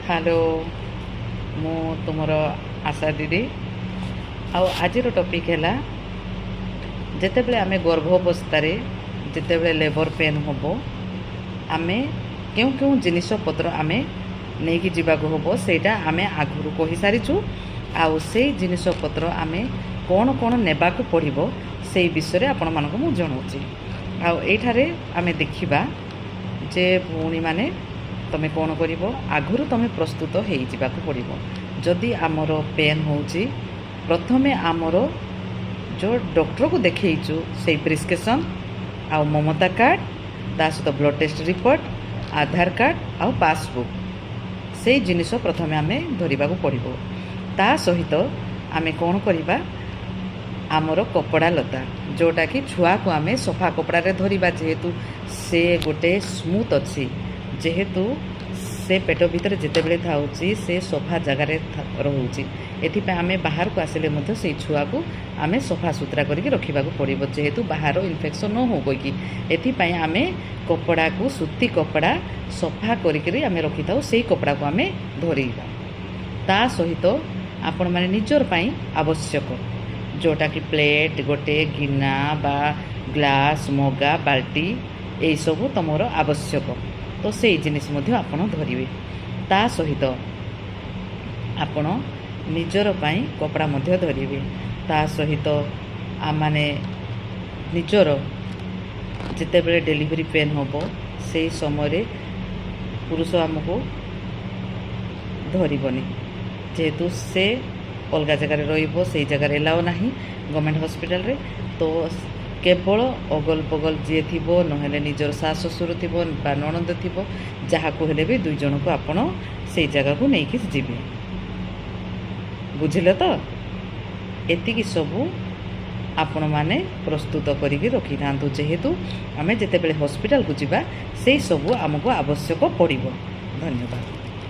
Hello मु तुमर आशा दीदी आज टॉपिक है जितेबले आम गर्भावस्था जितेबले लेबर पेन हम आम क्यों क्यों जिनिस पत्र आम नहीं जावाक हम सेटा आम आगु कही सारीचु आउ से जिनिस पत्र आम कौन कौन नेबाक पड़ो से विषय आपण मानक मु जनाऊँगी आठारे आम देखा जे भौणी माने तमें कौन कर आगुरी तुम्हें प्रस्तुत हो जावाक पड़ो जदि आमर पेन होची प्रथमे आमर जो डॉक्टर को देखु से प्रिस्क्रिप्शन आ ममता कार्ड ता सहित ब्लड टेस्ट रिपोर्ट आधार कार्ड आ पासबुक से जिनिस प्रथमे आम धरवा पड़ो ता सहित आम कौन करवा आमर कपड़ा लता जोटा कि छुआ को आम सफा कपड़ा धरवा जेहेतु से गोटे स्मूथ अच्छी जेहेतु से पेट भितर जितेबले थाउची से सफा जगार रोचे एथिपाई आम बाहर को आसिले से छुआ को आम सफा सुतरा करके रखा पड़ो जेहेतु बाहर इन्फेक्शन न हो कोई एथिपाई आम कपड़ा को सूती कपड़ा सफा करके आम रखी था से कपड़ा को आम धरवा ता सहित आपण मैंने निजर पाई आवश्यक जोटा कि प्लेट गोटे गिना बा ग्लास मगा बाल्टी यही सब तुम आवश्यक तो से जिनिस आपण धरवे ता सहित आपण निजर पाई कपड़ा मध्य धरवे ता सहित आमाने निजर जितेबले डेलीवरी पेन हम से समय पुरुष आमको धरबनी जेहेतु से अलग जगार रही जगार एलाओ ना गवर्नमेंट हॉस्पिटल रे तो केवल अगल बगल जी थी ना निजर सास ससुर थी नणंद थी जहाँ को हेले भी 2 जन को आपण से जगह को लेकिन जी बुझिले तो एतिकी सबू आपण माने प्रस्तुत करिके रखी था जेहेतु आम जितेबले हॉस्पिटल को जीवा से सबू आमको आवश्यक पड़ो। धन्यवाद।